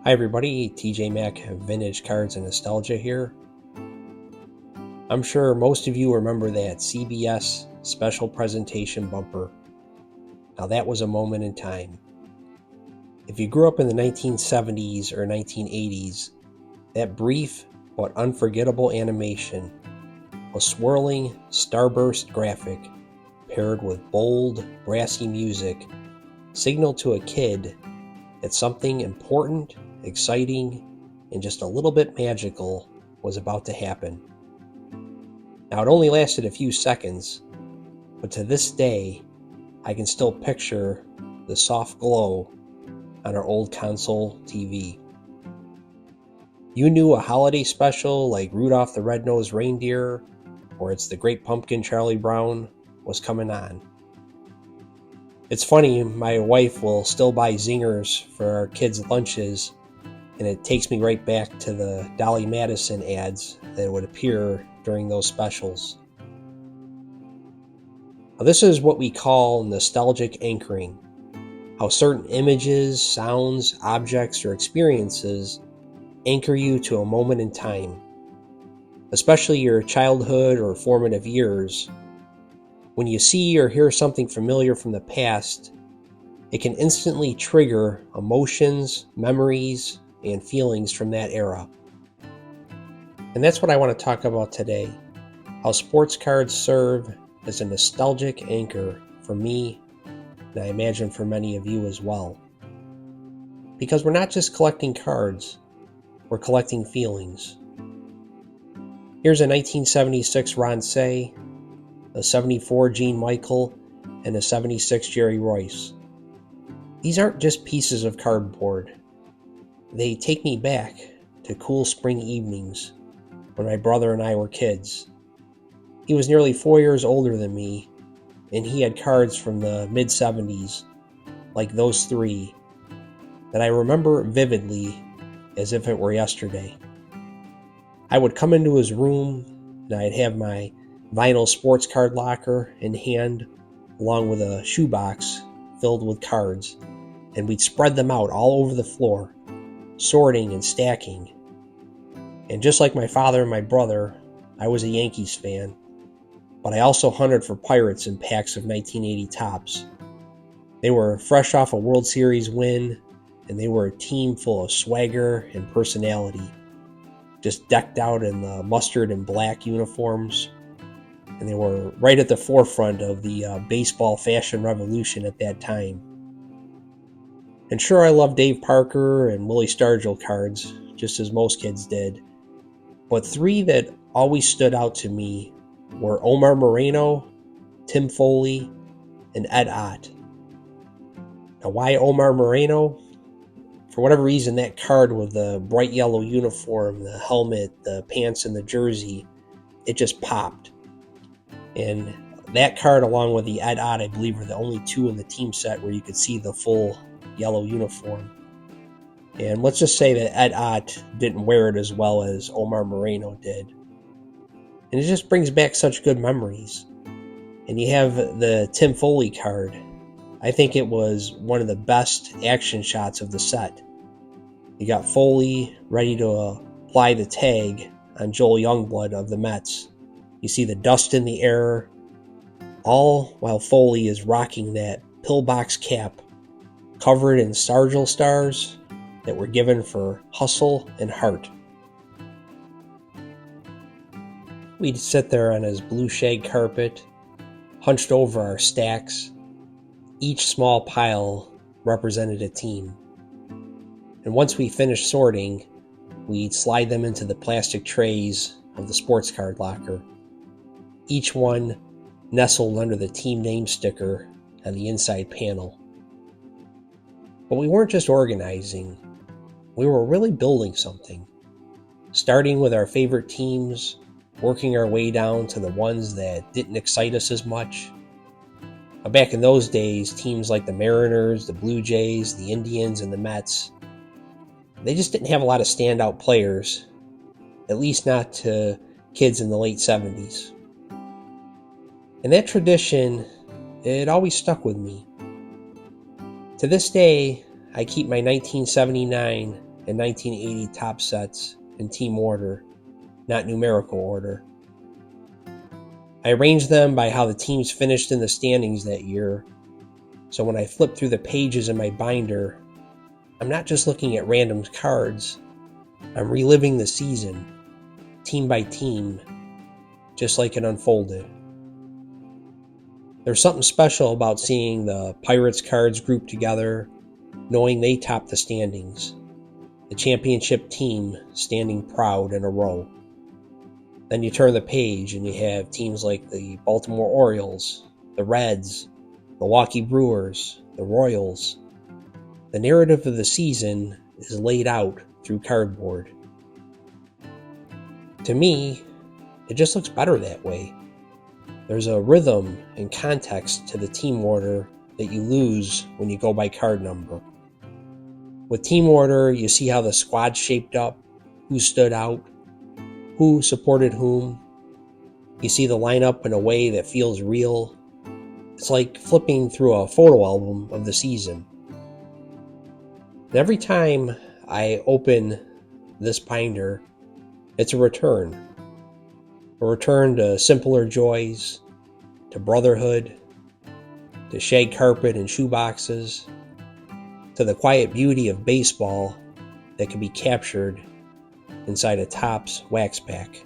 Hi everybody, TJ Mack Vintage Cards and Nostalgia here. I'm sure most of you remember that CBS special presentation bumper. Now that was a moment in time. If you grew up in the 1970s or 1980s, that brief but unforgettable animation, a swirling starburst graphic paired with bold, brassy music, signaled to a kid that something important, exciting, and just a little bit magical was about to happen. Now, it only lasted a few seconds, but to this day, I can still picture the soft glow on our old console TV. You knew a holiday special like Rudolph the Red-Nosed Reindeer or It's the Great Pumpkin Charlie Brown was coming on. It's funny, my wife will still buy zingers for our kids' lunches, and it takes me right back to the Dolly Madison ads that would appear during those specials. Now, this is what we call nostalgic anchoring, how certain images, sounds, objects, or experiences anchor you to a moment in time, especially your childhood or formative years. When you see or hear something familiar from the past, it can instantly trigger emotions, memories, and feelings from that era. And that's what I want to talk about today, how sports cards serve as a nostalgic anchor for me, and I imagine for many of you as well. Because we're not just collecting cards, we're collecting feelings. Here's a 1976 Ron Cey, a 74 Gene Michael, and a 76 Jerry Royce. These aren't just pieces of cardboard. They take me back to cool spring evenings when my brother and I were kids. He was nearly 4 years older than me, and he had cards from the mid-70s, like those three, that I remember vividly as if it were yesterday. I would come into his room, and I'd have my vinyl sports card locker in hand, along with a shoebox filled with cards, and we'd spread them out all over the floor, sorting and stacking. And just like my father and my brother, I was a Yankees fan, but I also hunted for Pirates in packs of 1980 Topps. They were fresh off a World Series win, and they were a team full of swagger and personality, just decked out in the mustard and black uniforms, and they were right at the forefront of the baseball fashion revolution at that time. And sure, I love Dave Parker and Willie Stargell cards, just as most kids did, but three that always stood out to me were Omar Moreno, Tim Foley, and Ed Ott. Now, why Omar Moreno? For whatever reason, that card with the bright yellow uniform, the helmet, the pants, and the jersey, it just popped. And that card, along with the Ed Ott, I believe, are the only two in the team set where you could see the full yellow uniform. And let's just say that Ed Ott didn't wear it as well as Omar Moreno did. And it just brings back such good memories. And you have the Tim Foley card. I think it was one of the best action shots of the set. You got Foley ready to apply the tag on Joel Youngblood of the Mets. You see the dust in the air, all while Foley is rocking that pillbox cap covered in Stargell stars that were given for hustle and heart. We'd sit there on his blue shag carpet, hunched over our stacks. Each small pile represented a team. And once we finished sorting, we'd slide them into the plastic trays of the sports card locker, each one nestled under the team name sticker on the inside panel. But we weren't just organizing, we were really building something, starting with our favorite teams, working our way down to the ones that didn't excite us as much. Back in those days, teams like the Mariners, the Blue Jays, the Indians, and the Mets, they just didn't have a lot of standout players, at least not to kids in the late 70s. And that tradition, it always stuck with me. To this day, I keep my 1979 and 1980 top sets in team order, not numerical order. I arranged them by how the teams finished in the standings that year, so when I flip through the pages in my binder, I'm not just looking at random cards, I'm reliving the season, team by team, just like it unfolded. There's something special about seeing the Pirates cards grouped together, knowing they top the standings, the championship team standing proud in a row. Then you turn the page and you have teams like the Baltimore Orioles, the Reds, the Milwaukee Brewers, the Royals. The narrative of the season is laid out through cardboard. To me, it just looks better that way. There's a rhythm and context to the team order that you lose when you go by card number. With team order, you see how the squad shaped up, who stood out, who supported whom. You see the lineup in a way that feels real. It's like flipping through a photo album of the season. And every time I open this binder, it's a return. A return to simpler joys, to brotherhood, to shag carpet and shoeboxes, to the quiet beauty of baseball that can be captured inside a Topps wax pack.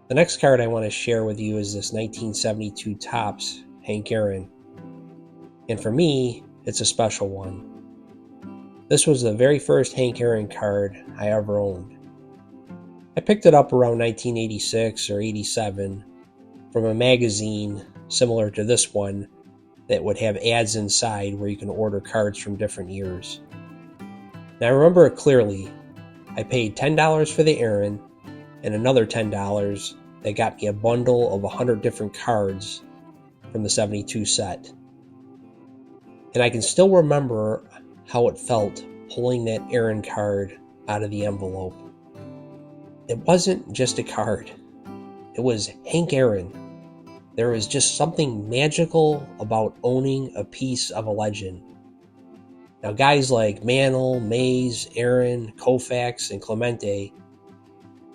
The next card I want to share with you is this 1972 Topps Hank Aaron. And for me, it's a special one. This was the very first Hank Aaron card I ever owned. I picked it up around 1986 or 87 from a magazine similar to this one that would have ads inside where you can order cards from different years. Now I remember it clearly. I paid $10 for the Aaron and another $10 that got me a bundle of 100 different cards from the 72 set. And I can still remember how it felt pulling that Aaron card out of the envelope. It wasn't just a card. It was Hank Aaron. There was just something magical about owning a piece of a legend. Now guys like Mantle, Mays, Aaron, Koufax, and Clemente,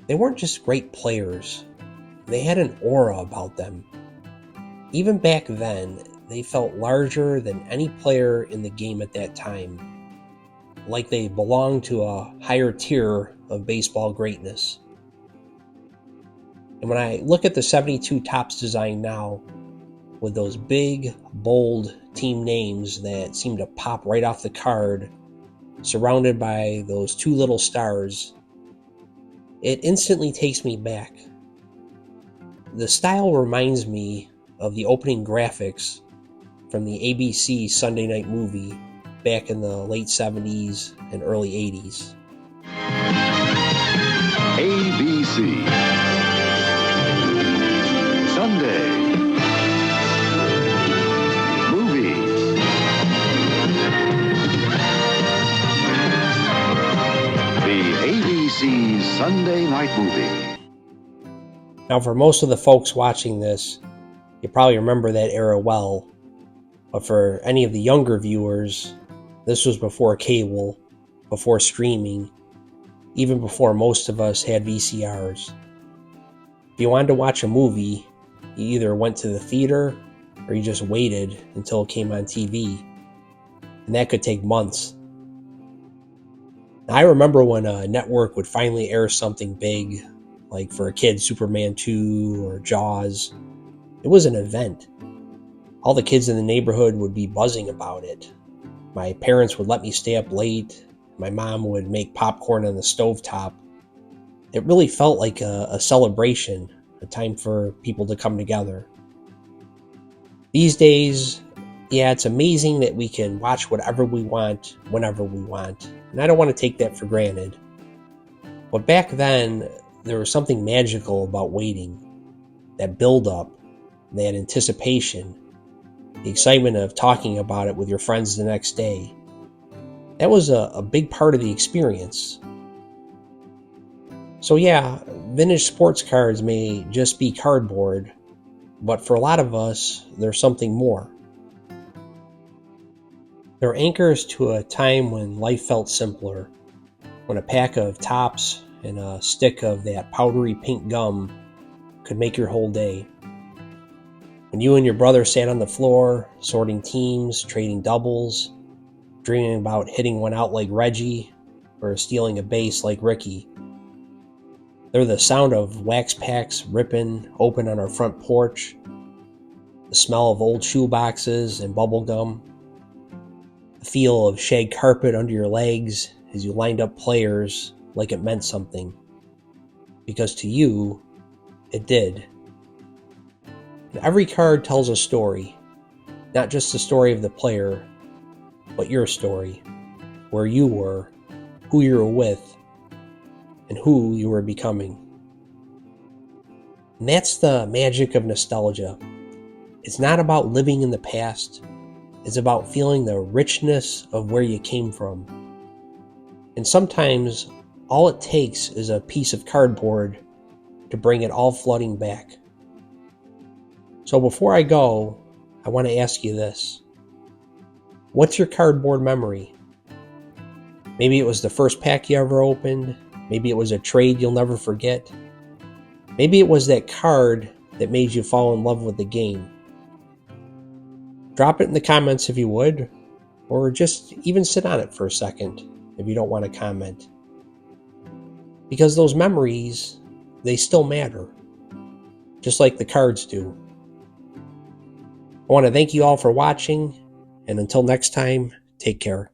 they weren't just great players. They had an aura about them. Even back then, they felt larger than any player in the game at that time, like they belonged to a higher tier of baseball greatness. And when I look at the 72 Topps design now, with those big, bold team names that seem to pop right off the card, surrounded by those two little stars, it instantly takes me back. The style reminds me of the opening graphics from the ABC Sunday Night Movie back in the late 70s and early 80s. ABC Sunday Movies. The ABC Sunday Night Movie. Now, for most of the folks watching this, you probably remember that era well. But for any of the younger viewers, this was before cable, before streaming, even before most of us had VCRs. If you wanted to watch a movie, you either went to the theater or you just waited until it came on TV. And that could take months. Now, I remember when a network would finally air something big, like for a kid, Superman 2 or Jaws. It was an event. All the kids in the neighborhood would be buzzing about it. My parents would let me stay up late. My mom would make popcorn on the stovetop. It really felt like a celebration, a time for people to come together. These days, yeah, it's amazing that we can watch whatever we want, whenever we want. And I don't want to take that for granted. But back then, there was something magical about waiting. That build-up, that anticipation, the excitement of talking about it with your friends the next day. That was a big part of the experience. So yeah, vintage sports cards may just be cardboard, but for a lot of us, there's something more. They're anchors to a time when life felt simpler, when a pack of Tops and a stick of that powdery pink gum could make your whole day. When you and your brother sat on the floor, sorting teams, trading doubles, dreaming about hitting one out like Reggie or stealing a base like Ricky. They're the sound of wax packs ripping open on our front porch, the smell of old shoe boxes and bubble gum, the feel of shag carpet under your legs as you lined up players like it meant something. Because to you, it did. And every card tells a story, not just the story of the player, but your story, where you were, who you were with, and who you were becoming. And that's the magic of nostalgia. It's not about living in the past. It's about feeling the richness of where you came from. And sometimes all it takes is a piece of cardboard to bring it all flooding back. So before I go, I want to ask you this. What's your cardboard memory? Maybe it was the first pack you ever opened. Maybe it was a trade you'll never forget. Maybe it was that card that made you fall in love with the game. Drop it in the comments if you would, or just even sit on it for a second if you don't want to comment. Because those memories, they still matter, just like the cards do. I want to thank you all for watching, and until next time, take care.